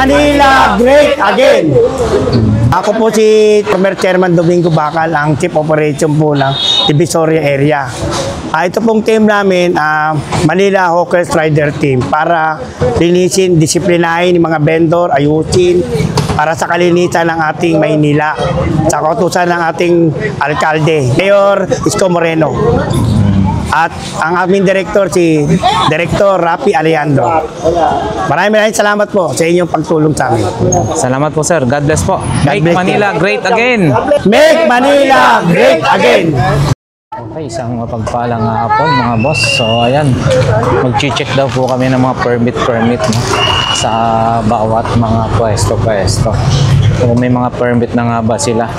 Manila Great Again! Ako po si Former Chairman Domingo Bacal, ang Chief Operation po ng Divisoria Area. Ito pong team namin, Manila Hawkers Rider Team, para linisin, disiplinahin yung mga vendor, ayusin, para sa kalinisan ng ating Maynila, sa kautusan ng ating alkalde, Mayor Isko Moreno. At ang aming director, si Director Rafi Alejandro. Maraming salamat po sa inyong pagtulong sa amin. Salamat po, sir. God bless po. Make Manila great again! Make Manila great again! Okay, isang mapagpalang hapon mga boss. So ayan, mag-check daw po kami ng mga permit no, sa bawat mga pwesto. So may mga permit na nga ba sila?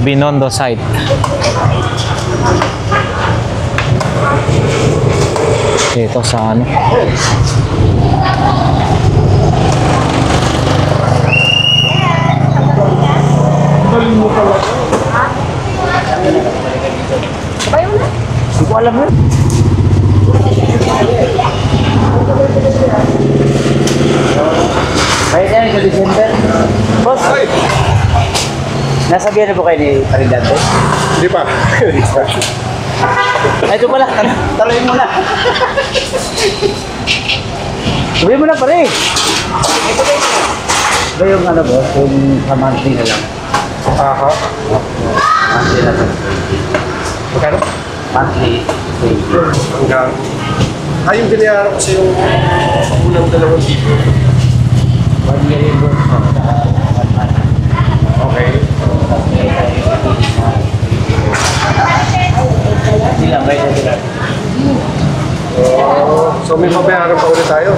Binondo site. Ito sa ano? Hindi ko alam yun. Bayan yan, ito December. Boss, nasabihan na po kayo ni Paridante? Hindi pa. Ay, ito pala. Taloy mo na. Sabihin mo na pare. Ba yung ano boss? Yung monthly na lang. Aha. Monthly na lang. Magkano? Monthly. Hanggang. Yung binayaran kasi yung unang 2 dito. 1 year yun boss. Okay. Silang kayo na sila. So may mabayaran pa ulit tayo.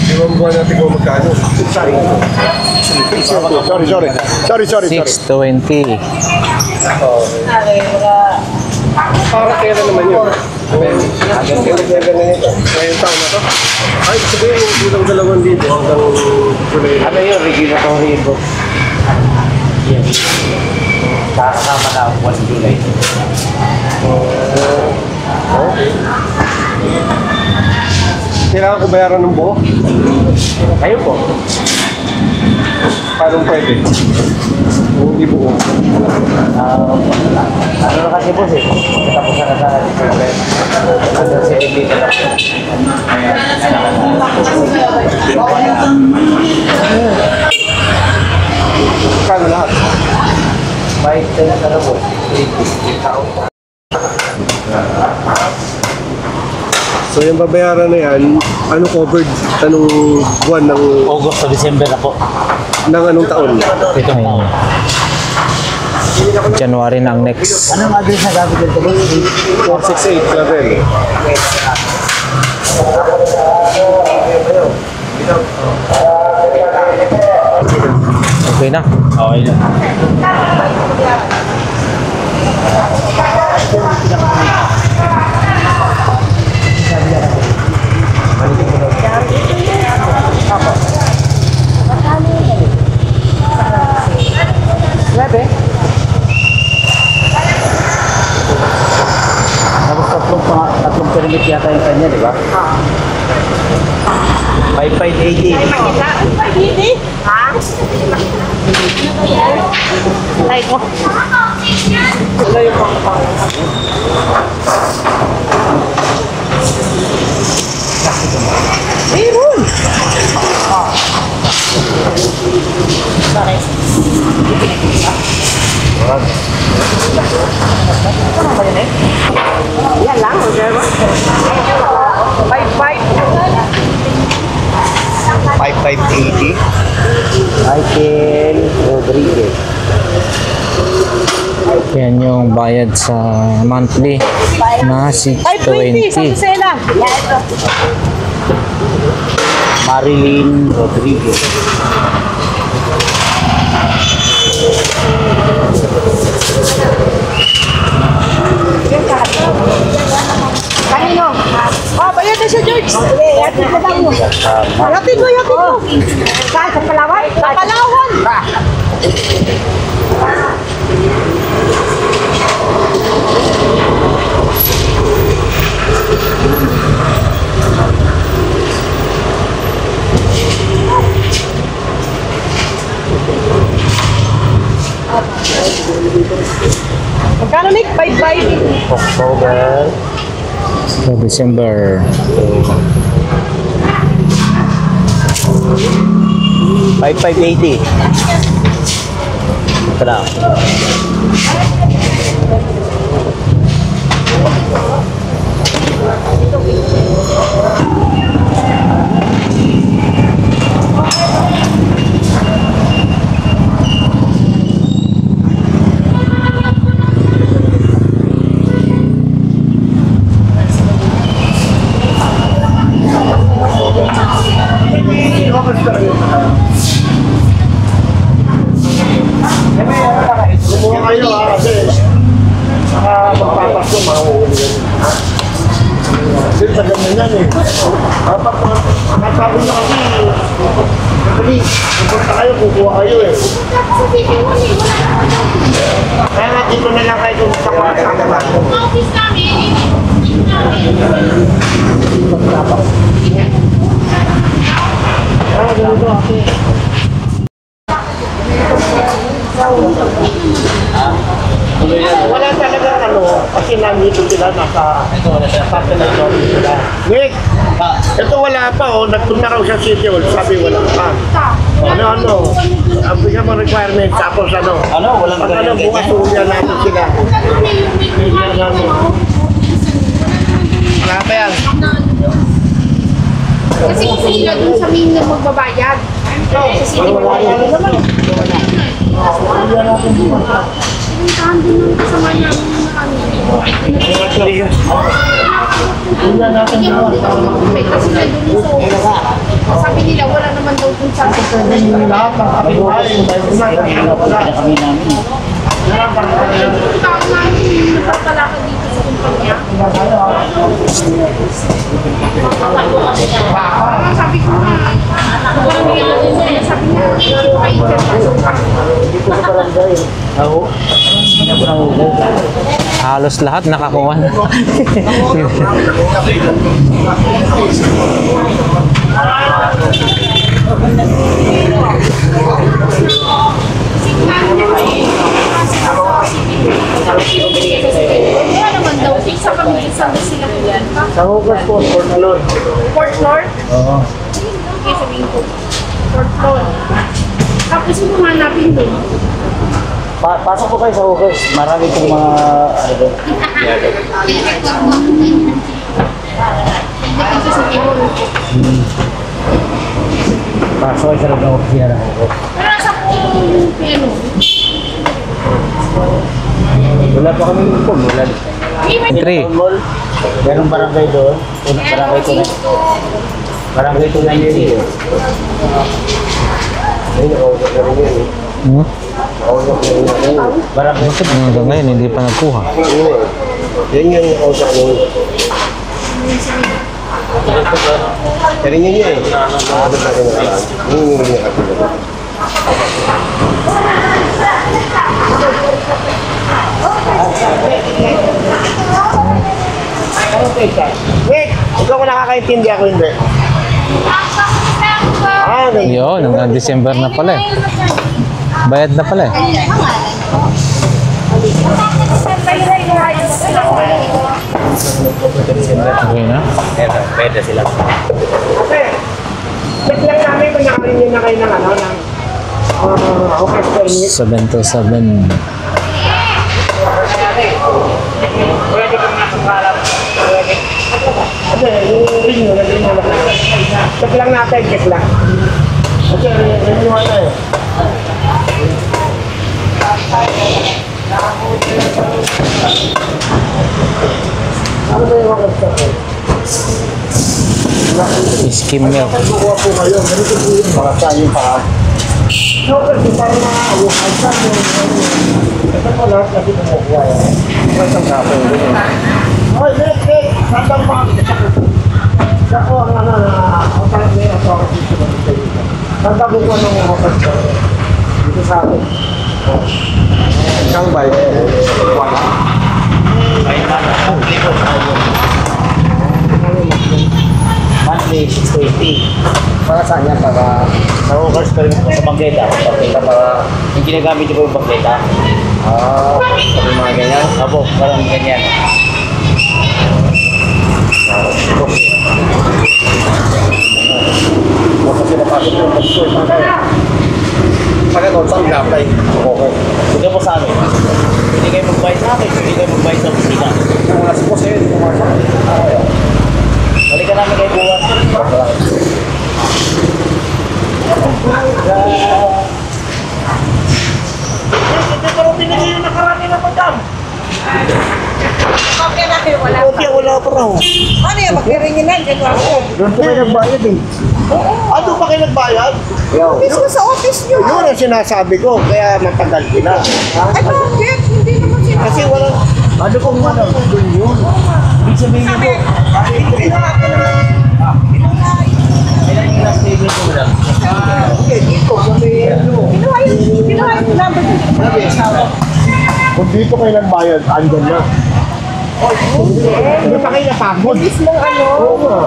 Di ba buwan natin kung magkano? Sorry. 620. Para kaya naman yun. Ngayong taon na to. Ay, sabihin yung bilang 2 dito hanggang July. Ano yun? Regulatory book. Yes. Kakasama na 1 July. Okay. Kailangan ko bayaran ng buo? Kayo po. Paano pwede? Hindi buo. Ano na kasi boss eh. Tapos na sa December. Hanggang 7 dito lang. Kano lahat? May 10 na lang po. 80. So yung babayaran na yan, ano covered? Anong buwan ng... August to December na po. Ng anong taon? Ito ngayon. January na ang next. Anong address na gamit dito boss? 468 level. Okay na? Okay na. Tapos tatlong permit yata yung kanya, di ba? 5580. 580? Ha? Ay ko. Wala yung pang. Meron! Bakit? Ano ba yun eh? Yan lang, order mo. 5580. Michael Rodriguez. Yan yung bayad sa monthly na 520 sa 620. Susela. Marilyn Rodriguez. Kanino? Oh, bayad na siya, George. Yatin mo lang mo. Yatin mo. Saan? Sa Palawan? Sa Palawan. Kano Nick? 5-5. October. So, December. 5580. Ito na. Kumuha kayo kasi magpapasko, mahuhuli yan. Kasi sa ganyan yan eh. Dapat nakasabi nyo kasi pupunta kayo, kukuha kayo eh. Kaya nga dito na lang kayo sa mga Office namin. wala talaga kasi nandito sila nasa territory sila. Nick, ito wala pa nagpunta raw sa City Hall, sabi wala pa. Ano, ang bigyan mo requirement, tapos walang pag bukas ulihan natin sila. Wala pa yan. Kasi kung sila dun sa main na magbabayad. Sa city naman. Pinuntahan din ng kasama namin na kami. Kasi na dun sa sabi nila wala naman daw dun sa taon namin nagpapalakad dito sa kumpanya. Sabi ko na, sabi niya, Halos lahat nakakuha na. wala naman daw. Isa kami sa sila po yan. Sa Hugas po, Fort Lord. Fort Lord? Oo. Sige, sabihin ko. Fort Lord. Tapos mo hanapin din. Pasok po kayo sa Hugas. Marami pong mga Dito sa Tibol. pasok kayo sa loob ng opisina ng Hugas. Pero nasa po yung piano. Wala pa kami uniform. Wala. Entry. Ganong barangay doon. Barangay tunay. Barangay tunay yun eh. Ayun, nakausap na rin yun eh. Nakausap na rin yun. Barangay Bakit hanggang ngayon hindi pa nagkuha? Yan yung nakausap nyo. Kaya yun eh. Nakakabot natin na lang. Yun yung nakakabot. Wait! Ikaw ko nakakaintindi ako hindi. Yun, hanggang December na pala eh. Bayad na pala eh. Okay na? Pwede sila. Kasi, check lang namin kung nakarinig na kayo ng Hugas po init. 7 to 7. Pwede kang nakakalap. Pwede. Kasi, yung ring nyo, naging mo lang. Check lang natin, check lang. Kasi, ring nyo ano eh. Ano ba yung Hugas po? Skim milk. Kukuha po kayo, ganito po yung mga tayo pa. No, kasi parang yung alsan yung ito po lahat kasi kumukuha yan. Isang kapo yung ganyan. Hoy, Nick! Sandang pa kami sa kuko. Siya po ang ang parang may aso ako dito na dito. Sandang kukuha ng mga kapatid. Dito sa akin. Isang bay. Wala. Monthly, 620. Para saan yan? Para sa Hugas pa rin sa Banggeta. Para yung ginagamit niyo po yung Banggeta. Yung mga ganyan? Apo, parang ganyan. Kasi napasok yung pag-sure. Pag ano, saan ka-apply? Okay. Sige po sa amin. Hindi kayo magbayad sa akin, hindi kayo magbayad sa opisina. Ang mga suppose sa'yo, yung mga Balikan namin kayo buwan. Ito rin pinili yung nakarami na madam. Okay na kayo, wala Okay, wala pa raw. Ano yan, magkiringin na, dyan ako. Doon pa kayo nagbayad eh. Doon pa kayo nagbayad? Mismo sa office nyo. Yun ang sinasabi ko, kaya matagal sila. Ay, bakit? Hindi naman sila. Kasi walang... Ano kung ano? Doon yun. Ibig sabihin nyo po. Hindi na ako naman. Kailan yung last payment mo lang? Okay, dito. Kinuha yung number ko. Kung dito kayo nagbayad, andyan na. Hindi pa kayo napagod. Mismong ano. Oo nga.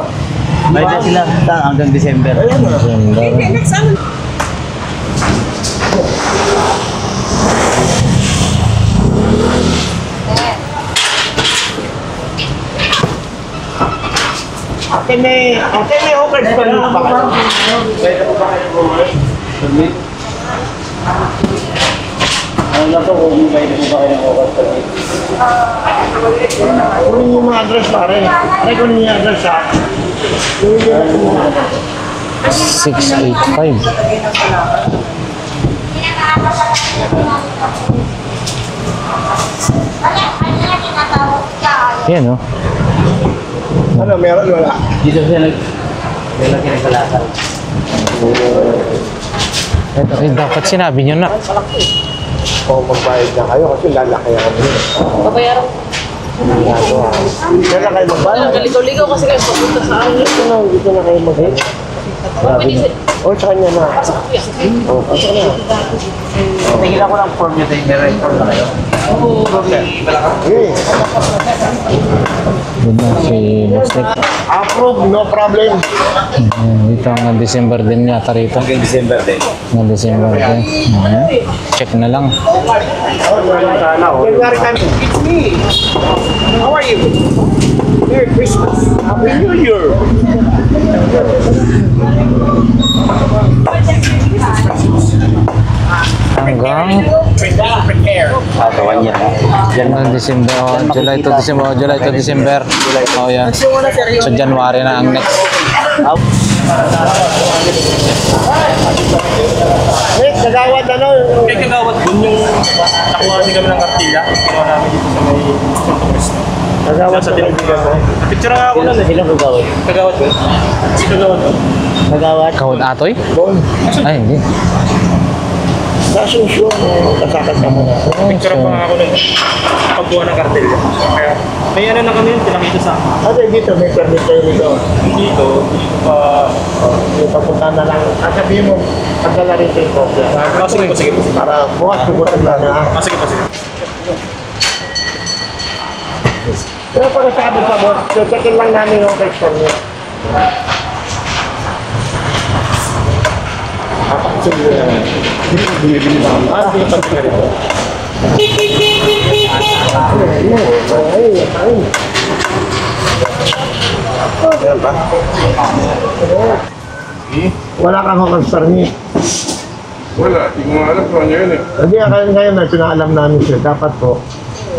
Bayad na sila hanggang December. Ayan na. Hindi, next ano. Akin may hookers pa rin pa kayo. Pwede po ba kayo buhay? Ano na to kung bayad mo ba kayo ng oras pa rin? Kunin yung mga address pare. Pare, kunin yung address ha. Kunin yung address. 685. Yan o. Ano, meron wala? Dito siya nag kinagsalatan. Dapat sinabi nyo na. O magbayad na kayo kasi lalaki ang ano. Babayaran ko. Kaya na kayo magbayad. Ligaw-ligaw kasi kayo papunta sa akin. Dito na kayo magbayad. O, sa kanya na. O, pasok na. Tingin ako ng form nyo tayo. May record na kayo. Okay. Yun na si Boss Nick. Approve, no problem. Dito hanggang December din yata rito. Hanggang December din. Hanggang December din. Ayan. Check na lang. January kami. It's me. How are you? Merry Christmas. Happy New Year. Hanggang hanggang December. Oh, July to December. Oh, July to December. Oh, yan. So, January na ang next. Nick, kagawad ano? Kay Kagawad dun yung nakuha din kami ng kartilya. Kinuha namin dito sa may Cristo. Kagawad Sa tinubigan ko. Picture nga ako nun eh. Sino kagawad? Kagawad ko. Si Kagawad ko. Kagawad? Kawad atoy? Doon. Ay, hindi. Nasunsyon. Kasakanta mo na. Picture pa nga ako nun. Pagkuha ng kartilya. Kaya may ano na kami yun, pinakita sa akin. Ano dito? May permit kayo dito. Dito pa... Yung papunta na lang. Sabihin mo, pagdala rin kayo ko. Sige po, sige po. Para bukas pupunta na ha. Sige po, sige. Pero pag sabi pa mo, checkin lang namin yung question niyo. Sige na. Bili-bili na. Sige pa sige rin. Wala kang hawkers permit. Wala, hindi ko alam kung ano yun eh. Hindi, ngayon na pinaalam namin siya. Dapat po,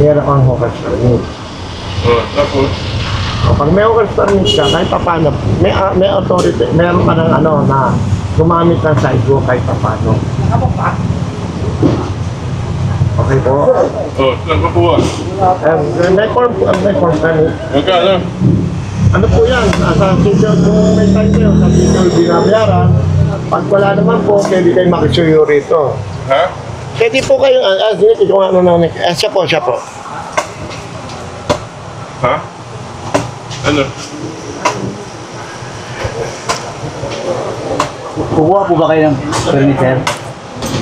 meron kang hawkers permit. Tapos, Pag may hawkers permit ka, kahit pa paano, may authority, meron ka ng ano na gumamit ng sidewalk kahit pa paano. Okay po. saan pa po ah? May form ka ni. Magkano? Ano po yan? Sa schedule, kung may time kayo, sa schedule binabayaran. Pag wala naman po, pwede kayo makisuyo rito. Ha? Pwede po kayo, sige, kung ano na, siya po. Ha? Ano? Kukuha po ba kayo ng permit, sir?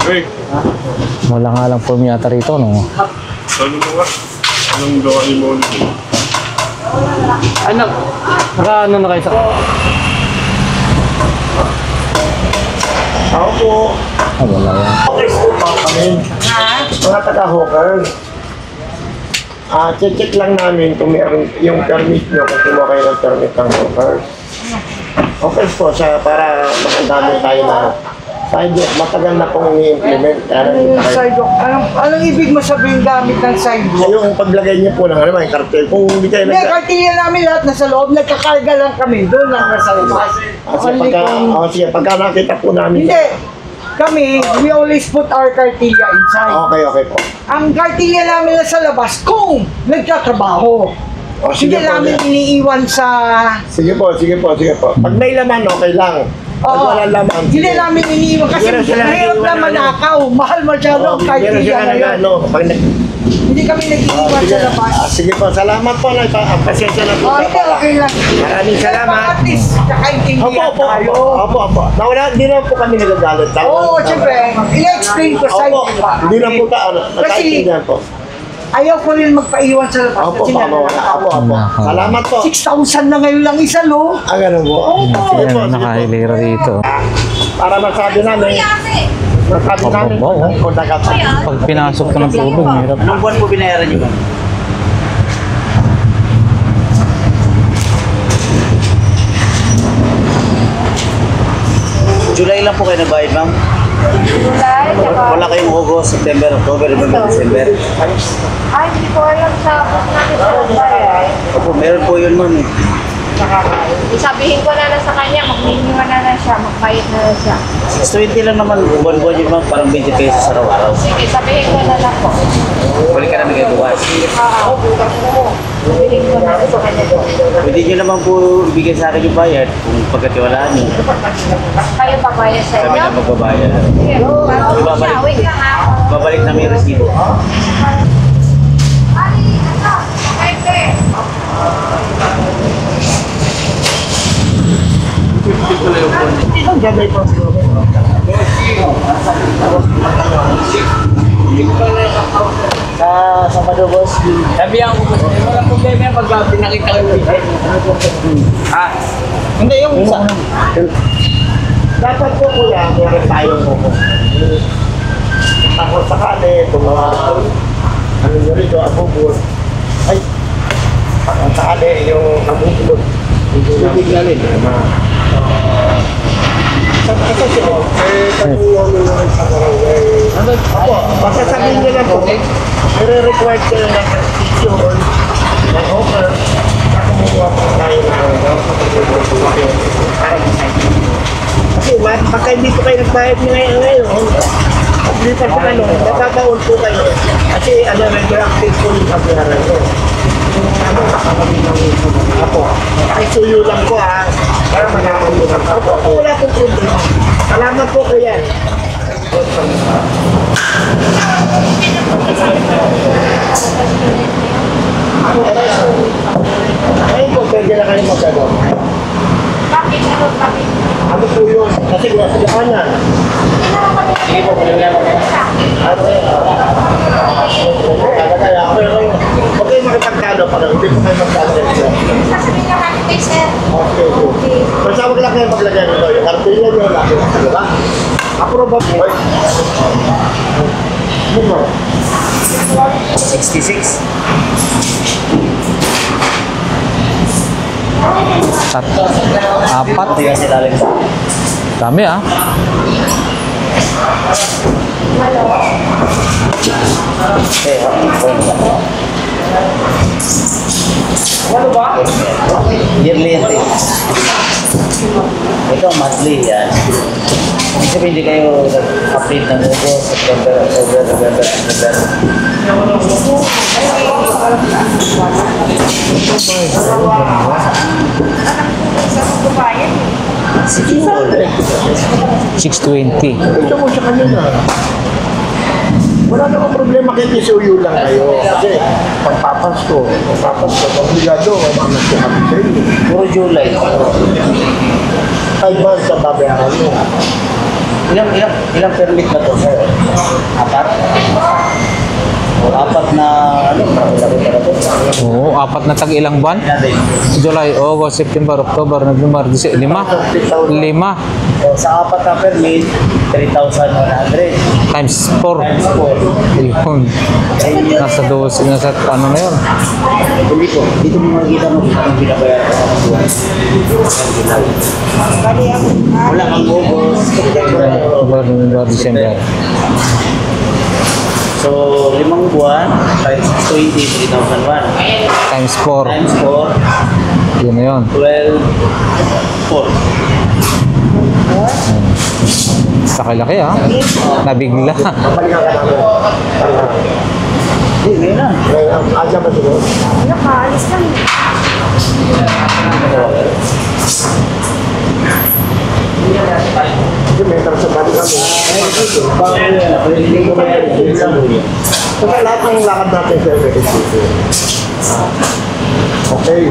Hey, Wala nga lang form yata rito, no? ano mo nga? Anong gawa ni Molly? Ano na kayo sa... Ako po, Ah, wala yan. hawkers po pa kami. Mga taga-hawkers. check lang namin kung meron yung permit nyo, kung kumuha kayo ng permit ng workers. Okay po, para makadami tayo na sidewalk, matagal na pong i-implement. Ano yung sidewalk? Anong ibig mo sabihin gamit ng sidewalk? Yung paglagay niyo po ng yung kartel, kung hindi kayo Hindi, kartilya namin lahat nasa loob, nagkakarga lang kami, doon lang nasa labas. Only kung... sige, pagka nakita po namin. Hindi, kami, we always put our kartilya inside. Okay po. Ang kartilya namin nasa labas kung nagtatrabaho. Sige Hindi po, namin iniiwan sa... Sige po. Pag may laman, okay lang. Pag Oo, wala laman, hindi namin iniiwan kasi Meron sila mahirap nag-iwan naman na ano. nakaw. Mahal masyado ang meron kartilya sila ngayon. pag Hindi kami nag-iiwan sa labas. sige po, salamat po. Pasensya na po. Okay, okay lang. Maraming salamat. At least, nakaintindihan tayo. Opo. Hindi na po kami nagagalit. Oo, siyempre. Ina-explain ko sa inyo. Hindi na po Kasi, nakaintindihan po. ayaw ko rin magpaiwan sa labas. Opo, Kasi nananakaw. opo. Salamat po. 6,000 na ngayon lang isa, lo. Ganun po. Sige po, Ayan, nakahilera dito. Para masabi namin kung nagkataon. Pag pinasok ko ng tubig, mahirap. Anong buwan po binayaran niyo ba? July lang po kayo nagbayad, ma'am? July, saka... Wala kayong August, September, October, November, December. Ay, hindi ko alam sa book namin sa bayan. Opo, meron po yun, ma'am. Sabihin ko na sa kanya, mag-renew na siya, magbayad na siya. 620 lang naman, buwan-buwan yun, ma'am. Parang 20 pesos araw-araw. Sige, sabihin ko na lang po. Balik ka namin kayo bukas. Sabihin ko na sa kanya po. Pwede nyo naman po ibigay sa akin yung bayad kung pagkatiwalaan nyo. Kayo pabayad sa Kami inyo? na magbabayad. Sige, siya, wait lang ha. Babalik namin yung resibo. Sa Padobos. Sabihan ko po, walang problema yan pag pinakita ko yung video. Hindi yung isa. Dapat po kuya, meron tayong ako sakali, kung mga ano nyo rito, abubur. Ay, ang sakali, yung abubur. Tubig na rin. Sa sila, katulong nyo rin sa barangay. Ako, basta sabihin nyo lang po, nire-required ko lang ng picture, ng offer, na kumuha po tayo ng kasi baka hindi po kayo nagbayad ngayon. Paglipat po kayo, nagkakaon po kayo. Kasi regular po yung kabayaran ko. Ano, kakabagin ng ako. Ay, suyo lang ko ha. Para magkakaon ko. Ako, wala pong problema. Salamat po kuya. Ay, po, pwede na kayo magkagawa. Bakit? Ano bakit? Ano po yun? Kasi wala sa kanan. Hindi naman kami Ano yun? Kaya ako yun. Huwag kayo makipagkano pa lang. Hindi po kayo magkano. sasabihin na natin kay sir. Okay. Basta wag lang kayo maglagay nito. Yung kartilya nyo lang. Diba? Approve ba? Ay. Ano ba? 66. Apat. Ito yung silalim sa Dami ah. ano ba? Yearly yan. Ito monthly yan. Ibig sabihin hindi kayo update ng August, September, October, November, December. Bayan eh. 620. Ito mo sa kanila. Wala namang problema kay PSOU lang kayo. Kasi pagpapasko, obligado, mamamas ko kami sa inyo. Puro July. 5 months ang babayaran mo. Ilang permit na to, sir? Apat? O apat na, ano, marami-laki para to. Oo, apat na tag ilang buwan? July, August, September, October, November, December, 5. Sa apat na permit, 3,100. Times 4. Times 4. Yun. Nasa 12, nasa ano na yun. Hindi ko. Dito mo makikita mo ang binabayaran ko ng buwan. Wala kang August, September. October, November, December. So, 5 buwan, times 20, 3,001. Times 4. Times 4, Yun na yun. 12, 4. Sa laki ha. Nabigla. Balikan ka namin. Hindi, ngayon na. Asya ba siguro? Ano ka? Alis lang. Kasi may tarasa balik kami. Bakit yun? Hindi ko bayaran. Kasi lahat ng lakad natin sa FSCC. Okay.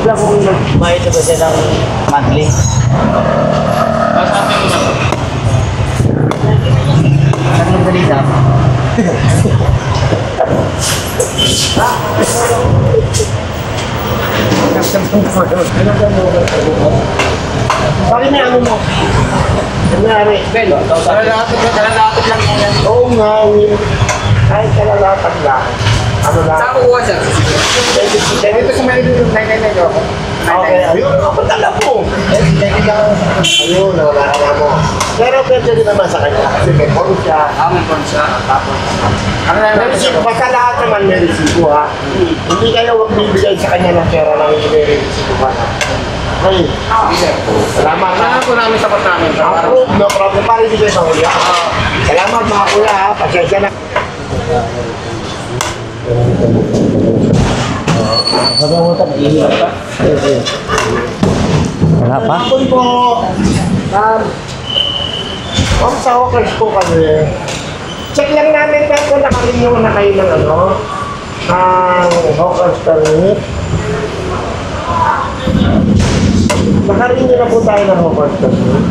Wala kung nagbayad na ba siya ng monthly? Saan yung balita? Bakit na ano mo? Nangyari. Kalalakot lang yan. Oo nga. Kahit kalalatag lang. Ano lang. Saan kukuha siya? Dito sa may dito, 999 ako. Okay, ayun. Ako tala po. Ayun, wala ka mo. Pero pwede rin naman sa kanya. Kasi may phone siya. May phone siya. Tapos, ano na Pero basta lahat naman may resibo ha. Hindi kayo huwag bibigay sa kanya ng pera lang hindi may resibo ha. Okay. Salamat ha. Kailangan po namin sapat namin. Approve, no problem. Para hindi kayo mahuli ha. Salamat mga kuya ha. Pasensya na. Habang mo tayo, ihilap pa. Wala pa? Hapon po. Sa Hawkers po kami. Check lang namin kung nakarenew na kayo ng ano. Ang Hawkers permit. Nakarenew na po tayo ng Hawkers permit.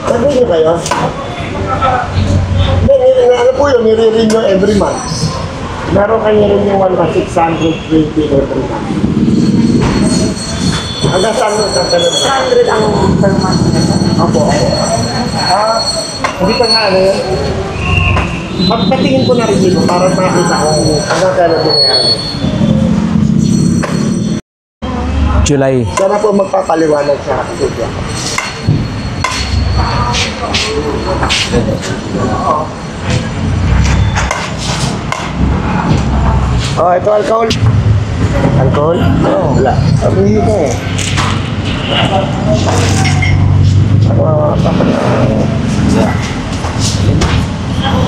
Sabi niyo kayo? Ano po yun, nire-renew every month. Meron kayo renewal na 620 every month. Hanggang saan mo tatanong? 100 ang per month. Opo. Hindi ka nga ano yun? Magpatingin ko na rin dito para makita ko hanggang kailan binayaran. July. Sana po magpapaliwanag sa studio. Oh, ito alcohol. Alcohol? Oo. Wala. Sabi ka eh.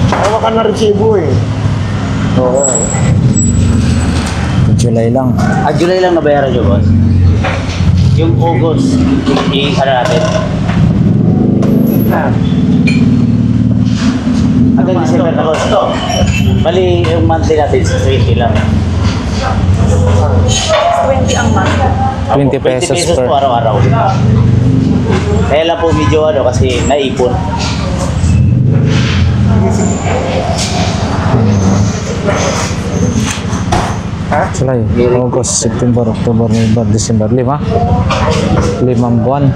Tawa ka na resibo eh. Oo. July lang. July lang nabayaran nyo, boss. Yung August, i-ano natin. Hanggang December na, boss. Bali, yung monthly natin, 20 lang. 20 ang month. 20 pesos 20 pesos per. po araw-araw. Kaya lang po medyo ano, kasi naipon. July, August, September, October, November, December. 5. 5 buwan.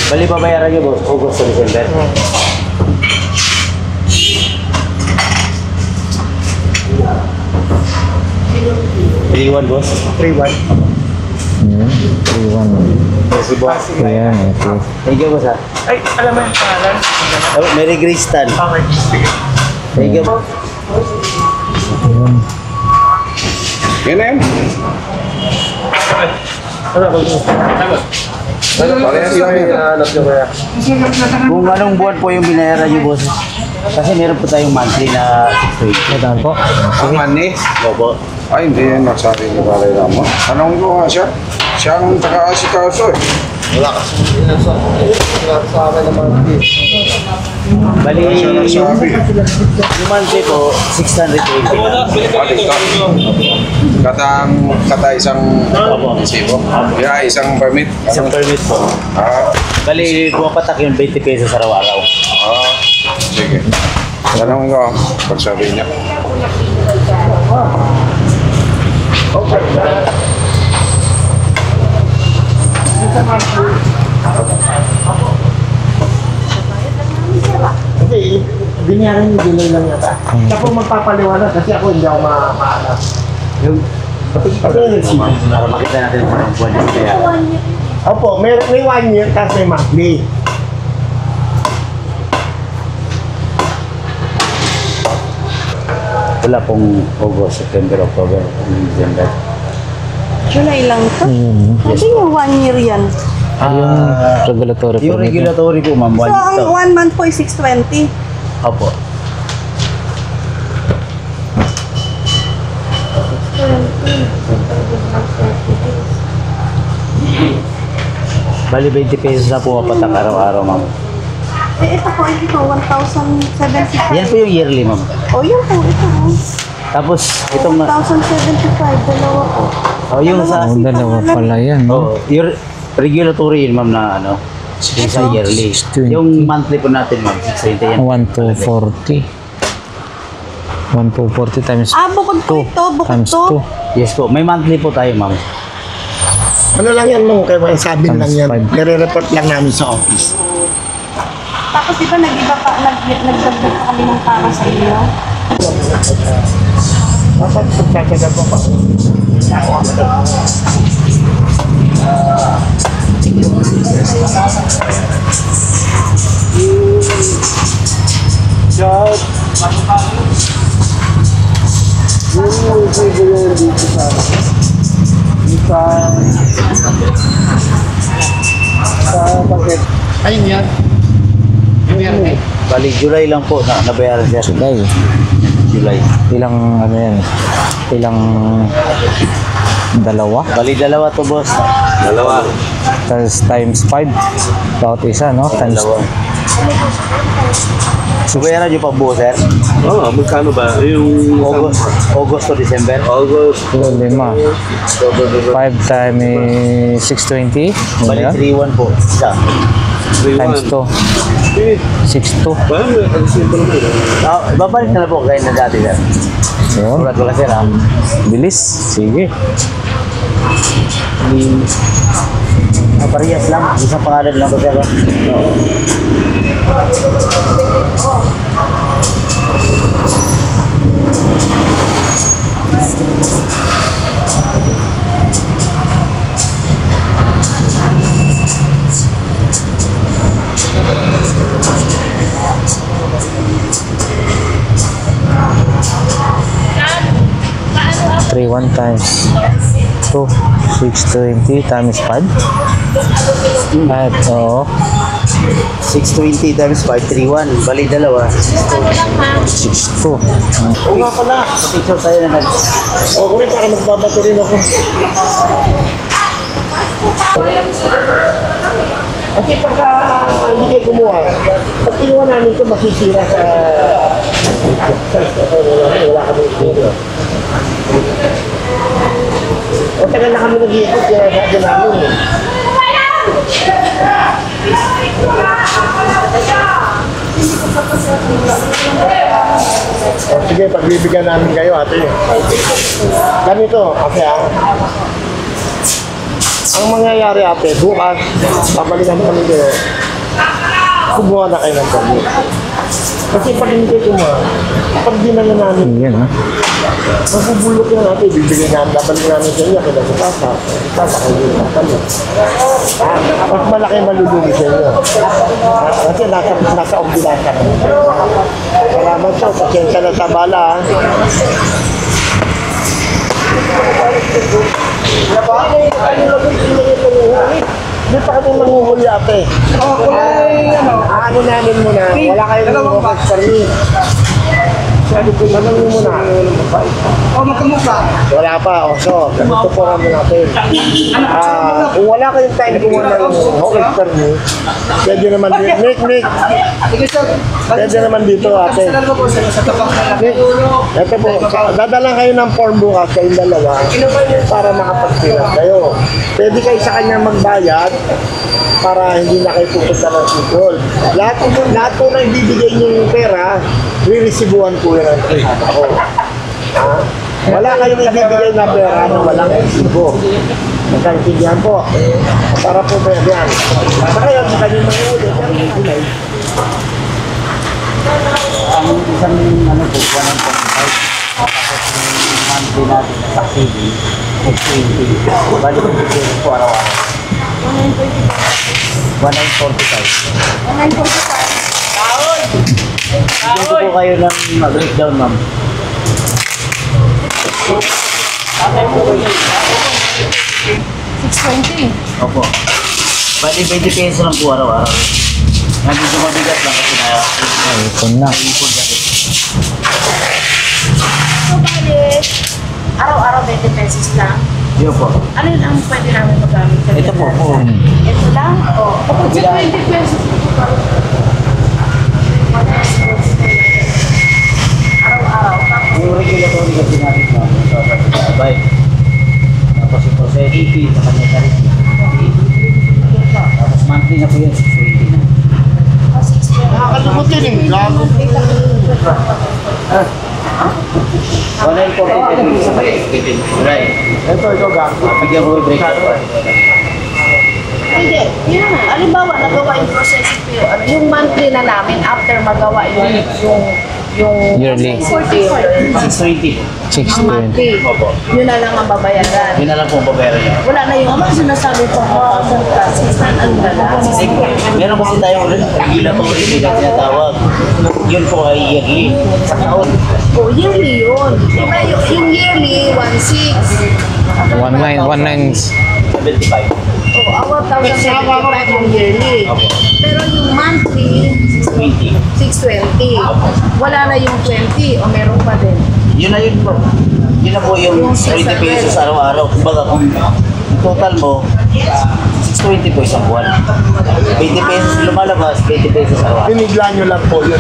Bali, babayaran nyo, boss, August to December. 3-1, boss. 3-1. 3-1. Ayan, ito. Thank you, boss, ha. Ay, alam mo yung pangalan? Mary Grace Tan. Okay, sige. Thank you, boss. Ayan. Yan na yan. Parehas lang yung hanap nyo kaya. Kung anong buwan po yung binayaran nyo, boss. Kasi meron po tayong monthly na 620. Madaan po. Ang mani? Opo. Ay, hindi yan nasabi ni Balay Rama. Tanong ko nga siya. Siya ang taga-asikaso eh. Wala kasi sa akin naman. Bali, Siya nagsabi. yung monthly po, 620 lang. Kata isang resibo. Yeah, isang permit. Isang permit po. Ah, Bali, pumapatak yung 20 pesos araw-araw. sige. Tanong ko, pagsabi niya. Kasi binayaran yung delay lang yata. Siya po magpapaliwanag kasi ako hindi ako maalas. Yung Para makita natin kung anong buwan yung kaya. Opo, may 1 year kasi may monthly. Wala pong August, September, October, December. July lang to. Kasi yung 1 year yan. Yung regulatory Yung permit. regulatory po, ma'am, So, ang 1 month po is 620. Opo. Bali, 20 pesos na pumapatak araw-araw, ma'am. Eh, ito po, 1,075. Yan po yung yearly, ma'am. Oh, yan po, ito. Tapos, itong... 1,075, dalawa po. Oh, yung sa... Oh, dalawa pala yan. Oh, yung regulatory yun, ma'am, na ano, yung sa yearly. 620. Yung monthly po natin, ma'am, 620 yan. 1,240. 1,240 times Ah, bukod po ito, bukod times to. 2. Yes po, may monthly po tayo, ma'am. Ano lang yan mo, kaya sabi Times lang yan. five. Nire-report lang namin sa office. Tapos di ba nag-iba pa, nagdagdag pa kami ng para sa inyo? Dapat pagkakagal po pa. Shot. Yung resibo yung dito sa paket. Ayun yan. Bali, July lang po na nabayaran siya. July. July. Ilang ano yan? Ilang dalawa? Bali, dalawa to, boss. Dalawa. Tapos times 5. Bawat isa, no? Times Dalawa. So, bayaran niyo pa buo, sir? Oo, magkano ba? Yung August to December? August. 5 times 620. Bali, Ano yan? 3-1 po. Isa. Times 2. 6-2. Parang may agsimple mo yun. Babalik na lang po kayo na dati, sir. Yun. Surat ko lang, sir, ha? Bilis. Sige. Parehas lang. Isang pangalan lang to, sir. Three one times 2. 620 times 5. At, oo. 620 times 531. Bali, dalawa. 6-2. Oo nga pala. Picture tayo na Oo, kami para magbabato rin ako. Kasi pagka hindi kayo kumuha, pag kinuha namin ito, masisira sa... Wala kami dito. O tagal na kami nag-iikot, kaya sabi namin eh. O sige, pagbibigyan namin kayo ate. Ganito, ate ang mangyayari ate, bukas, babalikan kami kayo. Kumuha na kayo ng permit. Kasi pag hindi kayo kumuha, pag dinala namin, Yan, ha? mabubulok yan natin, bibigyan namin, babalik namin sa inyo, kaya sa tasa, kayo yung kami. Mas malaki malulugi sa inyo. Kasi nasa ordinansa kami. Salamat po, pasensya na sa bala. Hindi pa kami manguhuli ate. Ano namin muna, wala kayong work permit. Sabi ko, tanongin mo na. Wala pa, so, ganito po kami natin. Kung wala kayong time kumuha ng work permit, pwede naman dito. Nick, pwede naman dito ate. Nick, ito po, dadalang kayo ng form bukas kayong dalawa para makapagpilas kayo. Pwede kayo sa kanya magbayad para hindi na kayo pupunta ng sipol. Lahat po na ibibigay niyo yung pera, riresibuhan po yan ang ako. Wala kayong ibibigay na pera na walang resibo. Nagkaintindihan po. Para po ba yan? Basta kayo, sa kanyang mga ulit, Ang isang ano po, 1.5. Tapos yung monthly natin na subsidy, 620. Bali po po araw-araw. 1,945. Dito po kayo ng breakdown, ma'am. 620. Opo. Bali 20 pesos lang po araw-araw. Nandito mabigat lang kasi na Ipon na. ipon kasi. So, bali, araw-araw 20 pesos lang. Yun po. Ano yun ang pwede namin magamit? Ito po. Ito lang? O. Kapag sa 20 pesos, araw-araw. Yung regulatory kasi natin na sabay. Tapos yung processing fee sa kanya tarik. Tapos monthly na po yun, 620 na. nakakalumot yun eh. Gago. 1,945 sa pag-expected. Right. Ito, gago. Bigyan ko yung breakdown. Hindi. Yun na. Halimbawa, nagawa yung processing fee. Yung monthly na namin after magawa yung Yearly. 620. 620. 620. Monthly. Opo. Yun na lang ang babayaran. Yun na lang po ang babayaran niya. Wala na yung sinasabi ko, ano na lang. Meron kasi tayong regulatory fee na tinatawag. Yun po ay yearly. Sa taon. Oh, yearly yun. Diba yung yearly, 1,600. 19. 75. Oh, 1,075 yung yearly. Pero yung monthly, 20. 620. Wala na yung 20 o meron pa din. Yun na yun po. Yun na po yung 20 pesos araw-araw. Kumbaga kung total mo, 620 po isang buwan. 20 pesos lumalabas, 20 pesos araw-araw. Pinigla nyo lang po yun.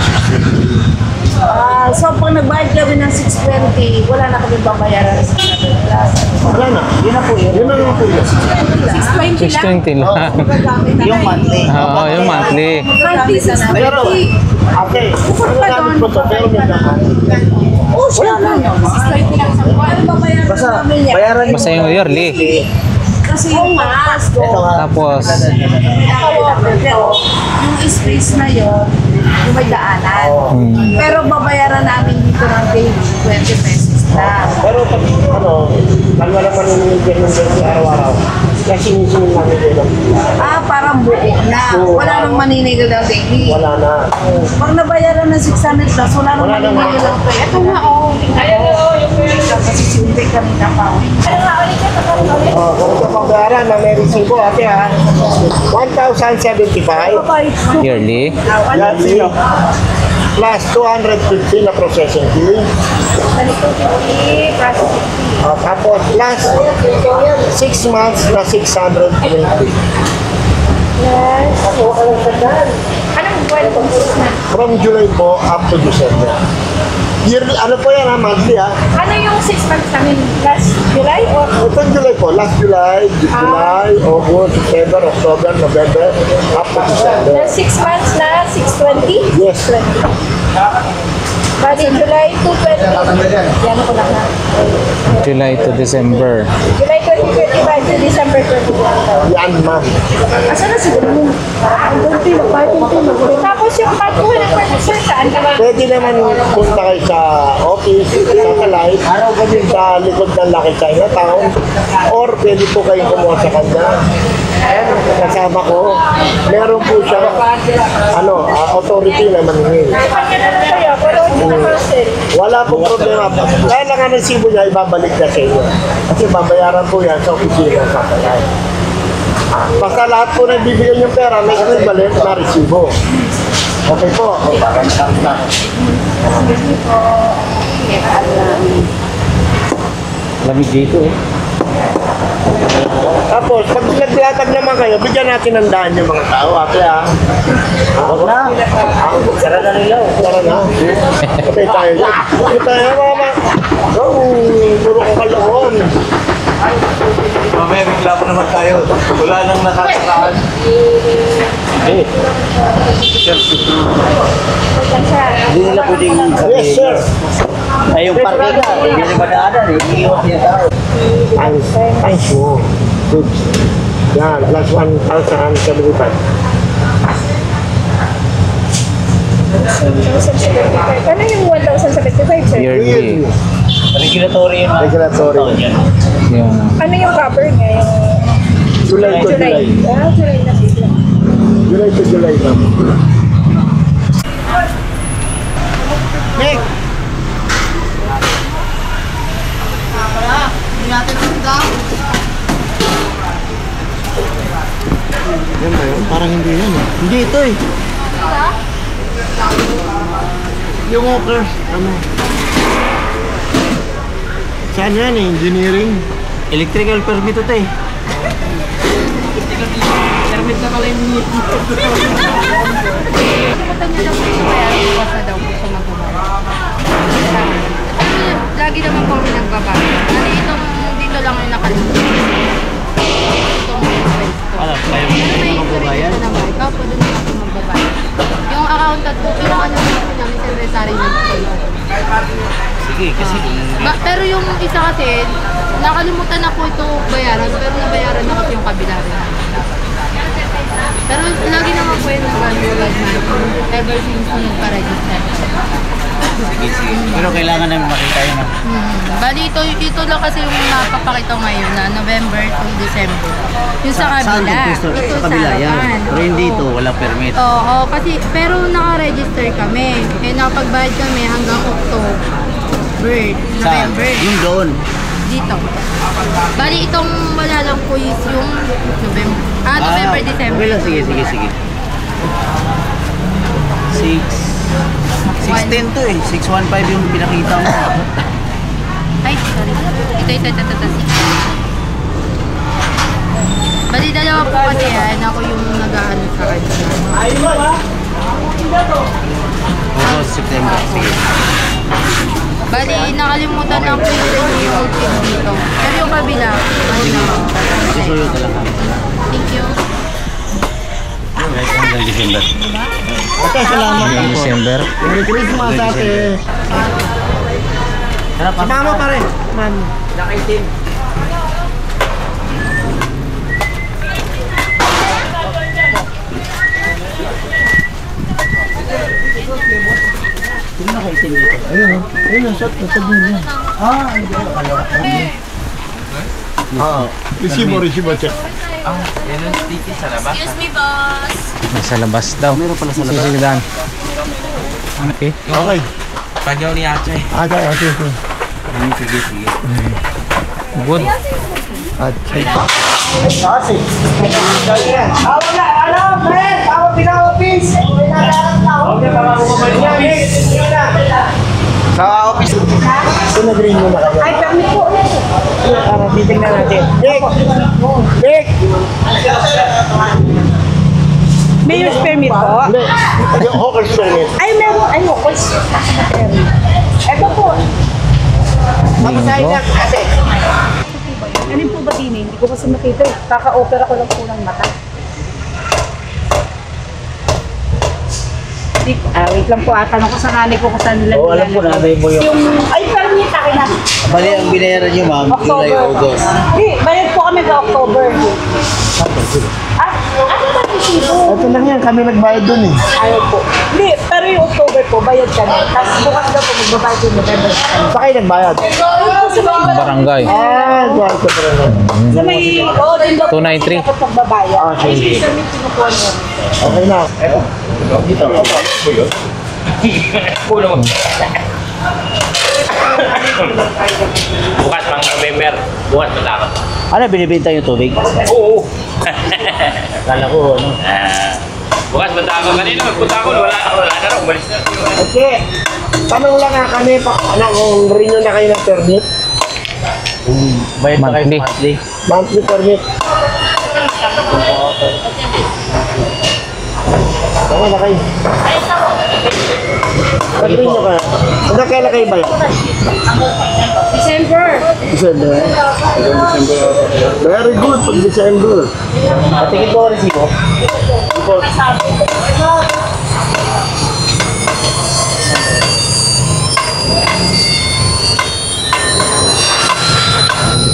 So pag nagbayad kami ng 620, wala na kami babayaran sa 7 plus. Wala na. Yun na po yun. Yun na lang po yun. 620 lang. Yung monthly. Oo, yung monthly. Monthly Pero, 620. okay. Ano namin po to? Pero may naman. Oh, siya lang. 620 lang sa buwan. Ano babayaran Basta, namin yan? bayaran niyo. Basta yung yearly. Kasi yung mas, Ito nga. Tapos, pero yung space na yon yung may daanan. Pero babayaran namin dito ng daily, 20 pesos lang. Pero pag, ano naman yung ganyan sa araw-araw. Kasi sinisingin namin yun. Parang buo na. Wala nang maninigil ng daily. Wala na. Pag nabayaran ng 600 plus, wala nang maninigil ng daily. Ito nga, kasi simple kami na pa. Kung ito pagbayaran na may resibo, ate ha. 1,075. yearly. Yearly. Plus 250 na processing fee. Tapos plus 6 months na 620. Anong buwan po na? From July po up to December. Yearly, ano po yan ha, monthly ha. Ano yung 6 months namin? Last July or? Itong July po, last July, August, September, October, November, up to December. 6 months na 620? Yes. Bali, July 220. Yan ko lang na. July to December. July 2025 to December 2021. Yan ma'am. Asan na si Ganun? Tapos yung pag-uwi ng furniture, saan ka ba? Pwede naman punta kayo sa office, satellite, sa likod ng Lucky Chinatown, or pwede po kayong kumuha sa kanya. Kasama ko, meron po siya, authority na maningil. Kanya na lang kayo, pero hindi na parcel. Wala pong problema. Kaya lang ang resibo niya, ibabalik na sa inyo. Kasi babayaran po yan sa opisina sa satellite. Basta lahat po na bibigyan yung pera, may equivalent na resibo. Okay po. Lamig dito eh. Tapos, pag naglatag naman kayo, bigyan natin ng daan yung mga tao. Ate, ah. Huwag na. Sara na nila. Sara na. Patay tayo dyan. Patay tayo, mama. Puro ko kaloon. Mamaya reklamo naman tayo. Wala nang nakasaraan. Hindi nila pwedeng sabihin. Yes, sir. Ay, yung parking na, hindi nila madaanan eh. Iiwan niya tao. Thanks po. Good. Yan, plus 1,075. Ano yung 1,075, sir? Yearly. Regulatory yun. Regulatory. Yung Ano yung cover niya? Yung July to July. July na sila. July to July, ma'am. Nick! Yan ba yun? Parang hindi yan eh. Hindi ito eh. Yung walker, ano? Saan yan eh? Engineering? Electrical permit ito eh. Permit na pala yung Kalimutan niyo lang po yung bayaran bukas na daw po sa magbabayad. Lagi naman po kami nagbabayad. Ano itong dito lang yung nakalimutan. Itong pwesto. Ano, kayo Pero may magbabayad? information naman. Ikaw po doon lang po magbabayad. Yung accountant po, kinuha naman po namin secretary ng Sige, kasi pero yung isa kasi, nakalimutan na po ito bayaran, pero nabayaran na kasi yung kabila rin. Pero lagi naman po yung nag-annual ever since nung nagpa-register. sige. Pero kailangan namin makita yun. Bali, ito lang kasi yung napapakita ngayon na November to December. Yung sa kabila. Sa Ito kabila yan. harapan. Pero hindi Oo. ito, walang permit. Oo, kasi, pero naka-register kami. Eh, nakapagbayad kami hanggang October, Saan? November. Yung doon. Dito. Bali, itong wala lang po is yung November. November, December. Okay lang, sige. 610 to eh. 615 yung pinakita mo. Ay, sorry. Ito. Bali, dalawa po kasi yan. Ako yung nag-ano sa kanya. August, September. Sige. Bali, nakalimutan lang po yung renewal fee dito. Pero yung kabila, ano naman. Susuyo ka lang. Thank you. Hanggang December. Okay, salamat. hanggang December. Merry Christmas, ate. Sumama pa rin. Man. nakaitim. Ayun, shot. Nasa dulo. Resibo, check. Excuse me, boss. Nasa labas daw. Meron pala sa labas. Sige, Dan. Okay. Okay. Pagyaw ni Ate. Okay. Sige. Good. At check. Sa office. Sinag-green mo na kayo. Ay, permit po. Para titignan natin. Nick! Mayor's permit po. Hindi. Yung hawker's permit. Ay, meron. Ay, hawkers. Ito po. Mapasahin lang, ate. Ano po ba din eh? Hindi ko kasi makita eh. Kaka-opera ko lang po ng mata. Wait lang po. Tanong ko sa nanay ko kung saan nila Oo, alam ko na. Alam mo yung... Ay, permit akin na. Bali, ang binayaran nyo, ma'am, July, August. Hindi, bayad po kami sa October. Ano ba resibo? Ito lang yan, kami nagbayad dun eh. Ayaw po. Hindi, pero yung October po, bayad kami. Tapos bukas daw po, magbabayad yung November. Sa kayo nagbayad? Barangay. Buwan ko pa rin. Sa may, din daw po 293. dapat magbabayad. Sige. Ay, permit kinukuha niya. Okay na. Eto. Dito. Bukas pang November. Bukas matapos. Ano, binibenta yung tubig? Oo. Kala ko, ano? Bukas, punta ako kanina. Punta ako, wala na raw. Umalis na. Okay. Tanong lang nga kami, kung renew na kayo ng permit? Bayad pa kayo Monthly. monthly. Monthly permit. Tama na kayo. Nag-renew ka na. Hanggang kailan kayo bayad? December. December. Very good pag December. Patingin po resibo.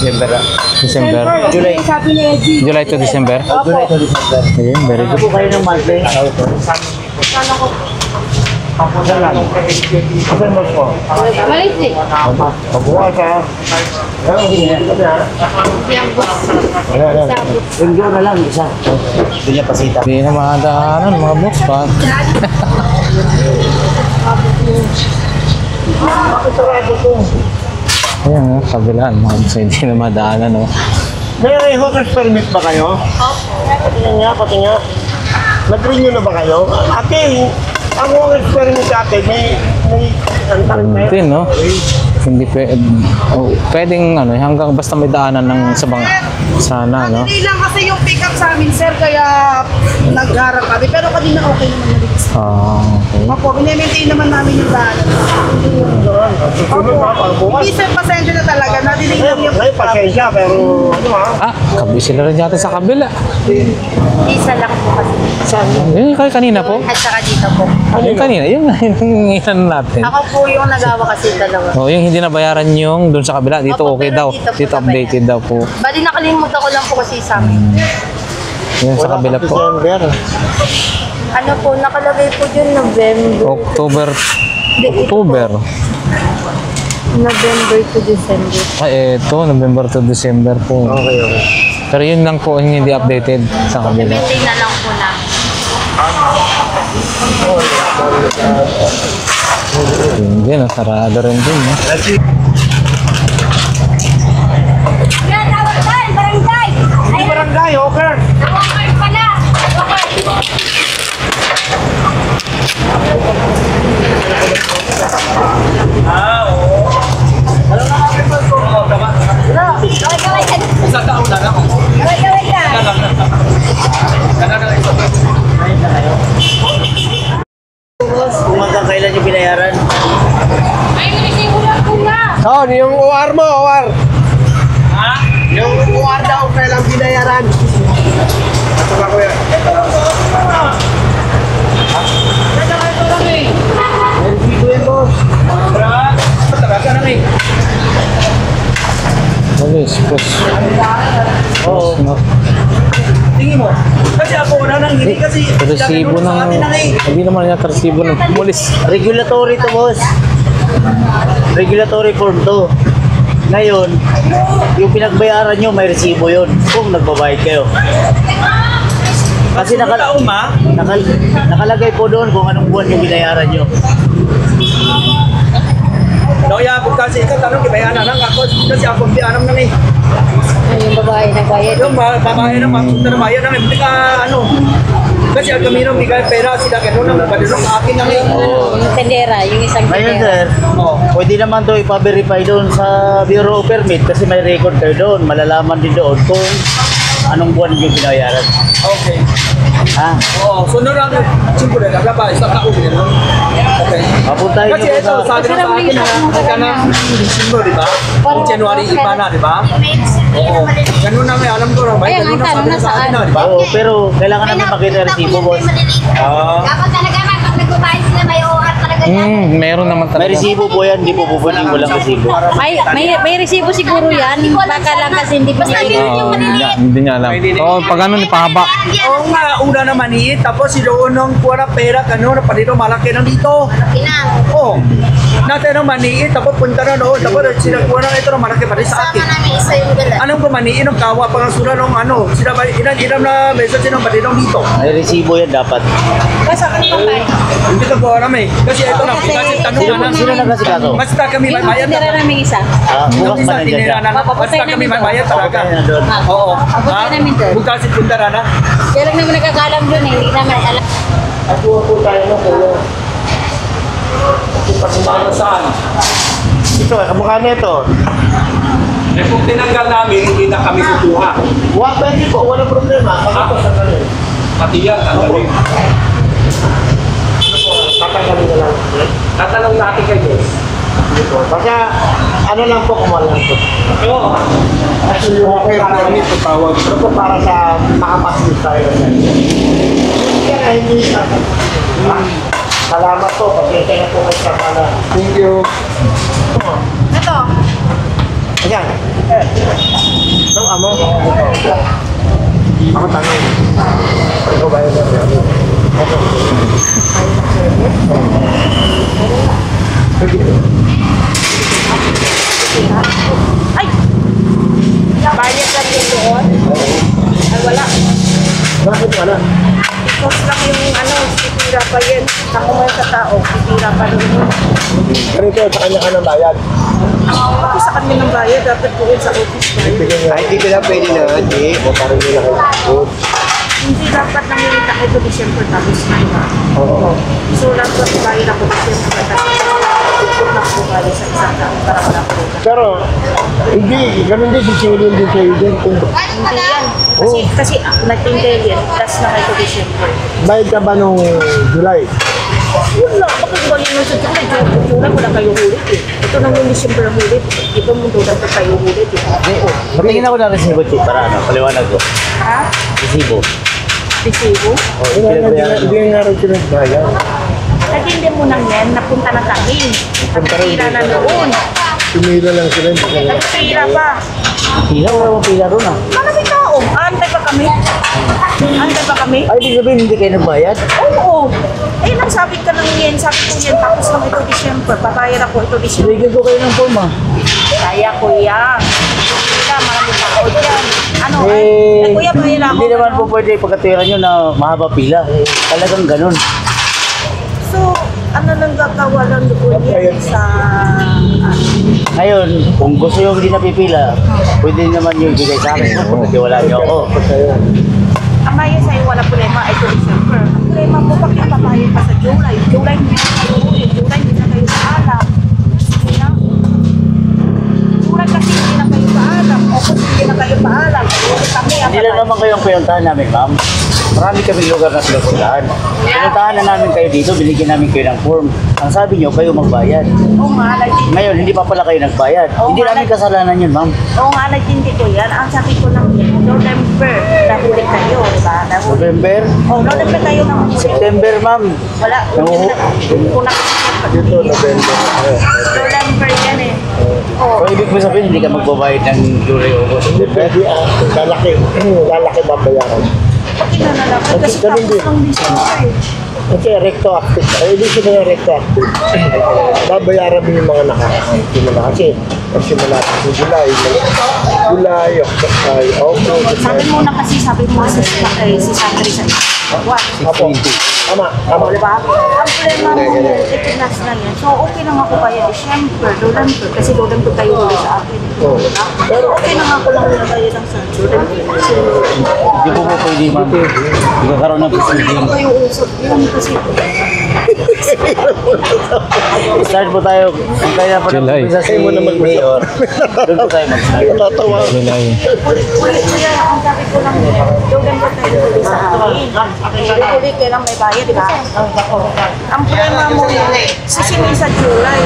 December. December. July. Sabi ni Eddie. July to December. July to December. Ayun, very Ano good. po kayo ng monthly? Kasi mo po. Malit eh. Pagbukas ha. Enjoy na lang, isa. Doon niya pasita. Hindi na makadaanan mga boss pa. Ayan, kabilaan mga boss. Hindi na madaanan, no? May hawker's permit ba kayo? Pati nga, pati nga. Nag-renew na ba kayo? Ate, ang hawker's permit ate, may Hindi, no? Hindi pwedeng, ano, hanggang basta may daanan ng sabang sana, no? Hindi lang kasi yung pick up sa amin, sir, kaya nagharap kami. Pero kanina okay naman na rin. Okay. Opo, binemaintain naman namin yung daanan. Opo, hindi sir, pasensya na talaga. Nadinig lang yung Ngayon, pasensya, pero ano ha? Kabisi na rin yata sa kabila. Isa lang po kasi. Yun kayo kanina po? At saka dito po. Yung kanina, yung ilan natin. Ako po yung nagawa kasi dalawa. Oh, yung hindi nabayaran yung doon sa kabila, dito Opo, okay pero daw. dito po Dito updated daw po. Bali nakalimutan ko lang po kasi sa amin. Yun sa kabila po. December. Ano po, nakalagay po dyan November. October November to December. Ay, eto, November to December po. Okay, okay. Pero yun lang po, yung hindi updated sa kabila. Maintain na lang po namin. Yun din, sarado rin din. No? Yan, tawag tayo, barangay! Hindi barangay, hawker. Tawag pala! Kaway-kaway ka! Isang taon na lang. Kaway-kaway ka! Kung hanggang kailan yung binayaran? Ay, resibo na po nga! Oh, yung OR mo, OR. Ha? Yung OR daw, kailang binayaran. Ito ba kuya? Resibo yan, boss. Talaga na eh. Alis, boss. Oo. No? Tingin mo. Kasi ako na nang hindi kasi. Resibo ng... Hindi naman yata resibo ng pulis. Regulatory to, boss. Regulatory form to. Ngayon, yung pinagbayaran nyo, may resibo yun. Kung nagbabayad kayo. Kasi nakalagay po doon kung anong buwan yung binayaran nyo. No, ya, kasi ikaw tanong kibayanan lang ako. Kasi ako biyanam nang eh. Yung babae nagbayad. Yung babae na mapunta na bayan nang hindi ka ano. Kasi ang kaminong bigay pera sila gano'n ang padulong akin nang eh. Yung tendera, yung isang Ngayon, tendera. sir, pwede naman to ipa-verify doon sa Bureau of Permit kasi may record kayo doon. Malalaman din doon kung anong buwan yung binayaran. Okay. Ha? Oo, so lang. Siyempre, naglaba, isang taon din. Okay. Mapuntahin Kasi nyo po ito, sa... sabi na sa akin na ka ng December, di ba? Kung January iba na, di ba? Oo. Ganun na may alam ko na. Ayan, ang tanong na Sa akin saan? na, di ba? Oo, pero kailangan naman makita yung resibo, boss. Dapat talaga pag nagbabayad sila may OR talaga yan. Meron naman May talaga. resibo po yan, di po pupunding walang resibo. May resibo siguro yan. Baka lang kasi hindi pinili. Hindi niya alam. Oh, pag ano, pahaba. Oo nga, una na maniit, tapos siloon ng kuha ng pera, gano'n, pa dito, malaki na dito. Oo. Natin ang maniit, tapos punta na doon, tapos sila kuha na ito, malaki pa rin sa akin. Anong ko maniit, ng kawa, pangasura ng ano, sila ba, ilan na beses sinong ba dito dito? May resibo yan dapat. Hindi ko po alam eh. Kasi ito na, kasi tanong na. Sino nag-asikaso? Basta kami may bayad. Tira namin isa. Bukas pa nandiyan siya. Basta kami may bayad talaga. Oo. Papunta namin doon. Bukas si Pundara na. Kaya lang naman nagkakalam doon eh. Hindi naman alam. At po tayo na kulo. Para saan? Ito, kamukha nito. Eh kung tinanggal namin, hindi na kami kukuha. Pwede po, walang problema. Kapag sa kanil. Pati yan, tanggalin. Tatanggalin na lang. Tatanong natin kayo. Basta, ano lang po, kumalang po. Oo. Kasi yung permit po tawag. Ito po para sa makapasis tayo. Kaya hindi sa... Salamat po, pagkita na po kayo sa pala. Thank you. Ito. Ayan. Nung amo. Ako tanong. Ikaw ba yun? Ay! Bayad lang yun doon. Ay, wala. Bakit wala? Because lang yung titira pa yan. Ako man sa tao, titira pa rin yun. Ganito, sa kanya ka ng bayad. Ako sa kanya ng bayad, dapat doon sa office bayad. Ay, hindi ko na pwede na, hindi. O parang nila kayo. Hindi dapat nangyayita ko ito December tapos na iba. Oo. So, dapat bayad ako December tapos ikot na po bali sa isang taon para wala ko rin. Pero, hindi. Ganun din, sisingilin din kayo din. Hindi yan. Kasi nag-tinggal yan, last na kayo December. Bayad ka ba nung July? Yun lang, bakit ba yun sa July? July wala kayo hulit eh. Ito nang yung December ang hulit. Ito mo doon dapat kayo hulit eh. Patingin ako ng resibo, Chief, para ano, paliwanag ko. Ha? Resibo. Resibo? Hindi nga rin sila bayad. Nagindi mo nang yan, napunta na kami. Nagpira na noon. Tumila lang sila. Nagpira pa. Pila, wala mong pila ron ah. Maraming tao. Antay pa kami. Antay pa kami. Ay, di sabihin hindi kayo nagbayad? Oo. Eh, nagsabi ka lang yan. Sabi ko yan. Tapos lang ito December. Papayad ako ito December. Sinigil ko kayo ng form ah. Kaya kuya. Kuya, maraming tao dyan. Ano kuya, bayad ako. Hindi naman po pwede pagkatira nyo na mahaba pila. Talagang ganun. So, ano nang gagawa lang doon yan sa... Ngayon, kung gusto yung hindi napipila, pwede naman yung ibigay sa akin. Kasi wala nyo ako. Ang bayan sa'yo, wala problema. Ito December. Ang problema mo, bakit papayad pa sa July? July, hindi na kayo ulit. July, hindi na kayo paalam. Hindi na. July kasi hindi na kayo paalam. August, hindi na kayo paalam. Ulit kami. Hindi lang naman kayong pinuntahan namin, ma'am. Marami kaming lugar na pinupuntahan. Pinuntahan na namin kayo dito, binigyan namin kayo ng form. Ang sabi nyo, kayo magbayad. Oo nga, nagtindi. Ngayon, hindi pa pala kayo nagbayad. Oo, Hindi namin kasalanan yun, ma'am. Oo nga, nagtindi ko yan. Ang sabi ko lang yan, November, nahuli kayo, diba? Nahuli. November, Oh, November kayo nahuli. September, ma'am. Wala, kung Dito, November. November yan eh. Oh. So, ibig mo sabihin, hindi ka magbabayad ng July, August, September. Pwede, lalaki babayaran. Pati na nalang, kasi Ganun tapos din. ng December eh. Kasi retroactive. Ay, ibig sabihin ng retroactive. Babayaran mo yung mga nakasimula. Kasi nagsimula sa July, August. Sabi mo na kasi, sabi mo si Sandri sa what? Apo. Tama. O, diba? Ang problema mo yan, ipinas na yan. So, okay lang ako kaya December, November, kasi November tayo huli sa akin. Oo. Pero okay lang ako lang na kayo lang sa November. Hindi po po pwede, ma'am. Magkakaroon ng proceeding. Ano kayo usap yun kasi Start po tayo. Kung kaya pa July. sa si Mayor, doon po tayo mag-start. Natatawa. July. ulit ko yan, ang sabi ko lang November tayo huli sa akin. Ulit kaya lang may bayad, diba? Ang problema mo yun, sisingin sa July.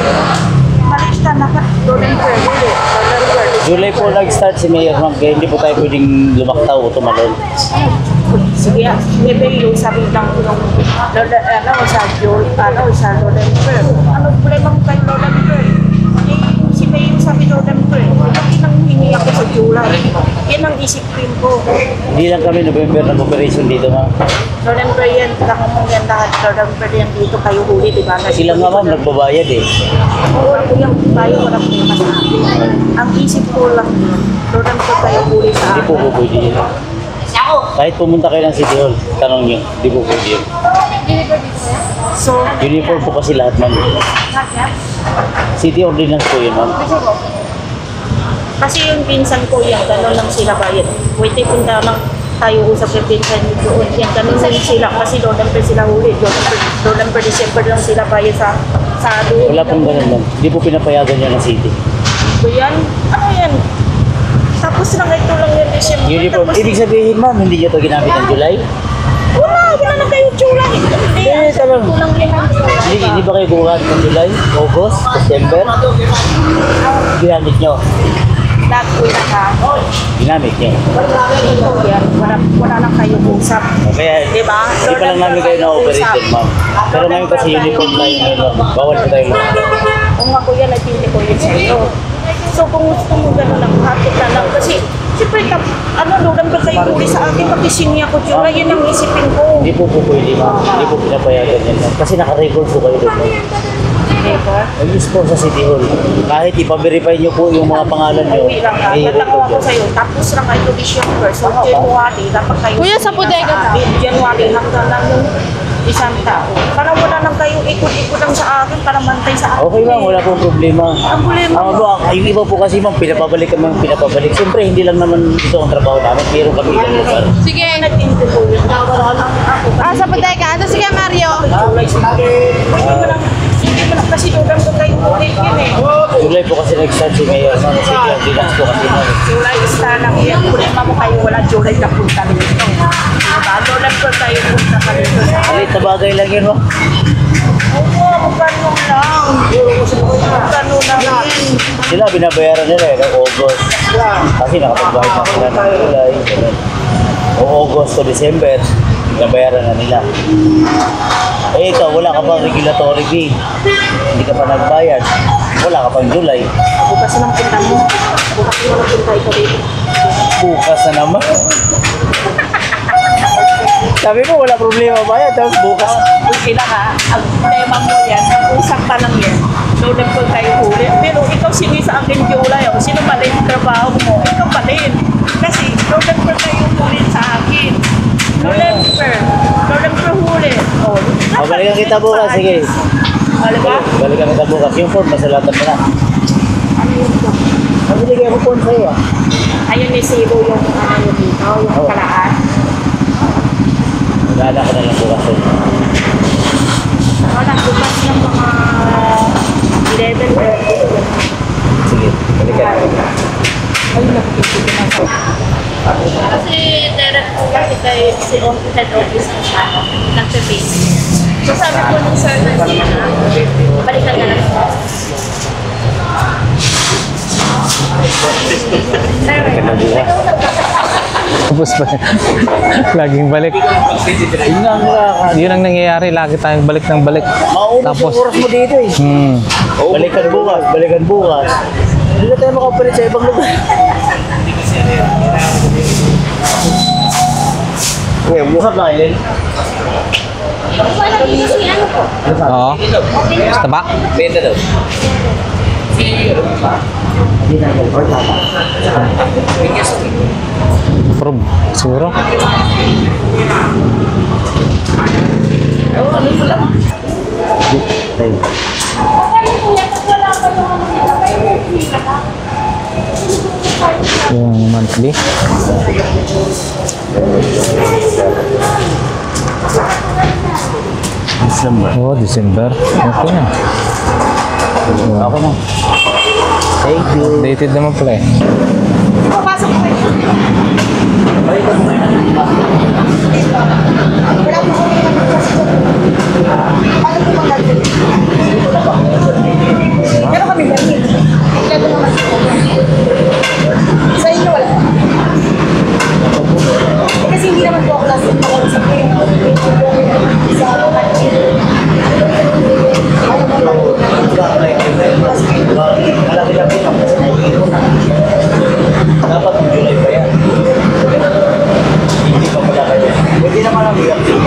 Malis ka na ka, November, November. July po nag-start si Mayor, ma'am. Kaya hindi po tayo pwedeng lumaktaw o tumalon. Sige, maybe yung sabi lang yung sa June, sa November. Ano problema mo kayo November? Eh, si May yung sabi November. Bakit nang hingi ako sa July? Yan ang isipin ko. Hindi lang kami November nag-operation dito, ma'am. November yan, lang mo yan lahat. November yan dito kayo huli, di ba? Sila nga, ma'am, nagbabayad eh. Oo, ako yung bayo ko ng problema sa akin. Ang isip ko lang yun, November kayo huli sa Hindi akin. po po pwede yun. Kahit pumunta kayo ng City Hall, tanong nyo, hindi po pwede yun. So, Uniform po kasi lahat, ma'am. City ordinance po yun, ma'am. kasi yung pinsan ko yan, gano'n lang sila bayad. Wait, punta lang tayo usap yung pinsan ko doon. Yan, gano'n lang sila. Kasi November sila huli. November, December lang sila bayad sa doon. Wala pong ganun, ma'am. Hindi po pinapayagan niya ng city. So yan, ano yan? Tapos lang ito lang yung December. Uniform. Tapos, Ibig sabihin, ma'am, hindi niyo to ginamit ng July? wala na kayo July. Hindi, Eh, talagang- kulang yan ang July. Hindi ba kayo gumagamit ng July, August, September? Ginamit niyo. Lahat ko na ka. Ginamit niyo. Ito yan, wala lang kayo usap. Kaya, Diba? hindi pa lang namin kayo na-operated, ma'am. Pero ngayon kasi uniform na yun, ma'am. Bawal po tayo lang. Kung ako yan, nagpili ko yun sa iyo. So kung gusto mo gano'n lang, hati na lang. Kasi, siyempre, November kayo huli sa akin, pati sinya ko July, yun ang isipin ko. Hindi po pwede, ma'am. Hindi po pinapayagan yan, ma'am. Kasi naka-record po kayo doon, ma'am. Diba? Ayos po sa City Hall. Kahit ipa-verify niyo po yung mga pangalan niyo, Uwi lang ha. may Natanong record ako yan. sa'yo. Tapos lang kayo December. So, January, dapat kayo. Kuya, sa bodega na. January hanggang lang yung isang tao. Para wala lang kayong ikot-ikot lang sa akin para mantay sa akin. Okay, ma'am. Wala pong problema. Ang problema Ang mo. yung iba po kasi, ma'am, pinapabalik kami ng pinapabalik. Siyempre, hindi lang naman ito ang trabaho namin. Meron kami ibang lugar. Sige. Nag-intro ko yun. Wala lang ako. Sa bodega. Ano, sige, Mario. Hindi mo lang kasi doon ko kayo ulit yun eh. July po kasi nag-start si Mayor, ma'am. City Ordinance po kasi, ma'am. July isa lang yan. Problema mo kayo wala July na punta dito. Diba? Doon po kayo punta ka dito. Maliit na bagay lang yun, ma'am. Oo, magkano lang. Magkano lang yan. Sila, binabayaran nila eh, ng August. Kasi nakapagbayad na sila ng July. ganun. O August to December, binabayaran na nila. Eh ikaw, wala ka pang regulatory fee. Hindi ka pa nagbayad. Wala ka pang July. Bukas lang punta mo. Bukas mo lang punta ito dito. Bukas na naman. Sabi ko, wala problema bayad. Tapos bukas. Okay lang ha. Ang tema mo yan, ang usap pa lang yan. Doon po tayo huli. Pero ikaw sini sa akin July. O, sino pala yung trabaho mo? Ikaw pa din. Kasi doon po tayo huli sa akin. November huli. O, Balikan kita bukas, sige. Alam ba? Balikan kita bukas. Yung form, masalatan mo na. Ano yun po? Ang binigay mo po sa'yo ah. Ayun, may zero yung ano yun dito, yung kalaan. Magana ko na lang bukas. Wala, bukas ng mga 11 or Sige, balikan. ayun, nakikita ko na sa kasi direct po kasi kay si head office nagpe-base. So sabi ko nung sir na siya, balikan na lang. Balikan na bukas. Tapos ba? Laging balik. Yun ang nangyayari. Lagi tayong balik ng balik. Maubos yung oras mo dito eh. Balikan bukas, balikan bukas. Hindi na tayo makapalit sa ibang lugar. Ngayon, bukas na kayo. Oo. Basta ba? Benta daw. Prob. Siguro. Yung monthly. December. Oh, December. Okay na. Okay na. Thank you. Updated naman pala eh. Papasok ko kayo. Wala po kami nagpapasok. Ano po mga gagawin? Pero kami gagawin. Ito naman po. Sa inyo wala. Kasi hindi naman po ako nasa sa Dapat yung July pa yan. Hindi pa pala kayo. Pwede naman ang reaction.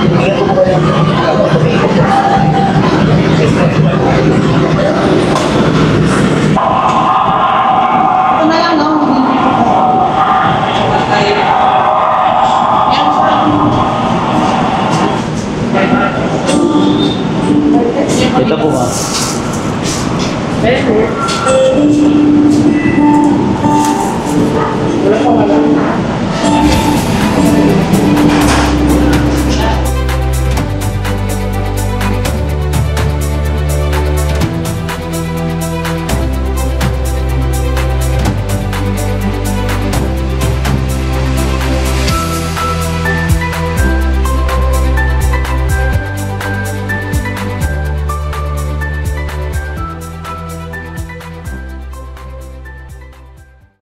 Hindi ko ba yan? Wala pa wala.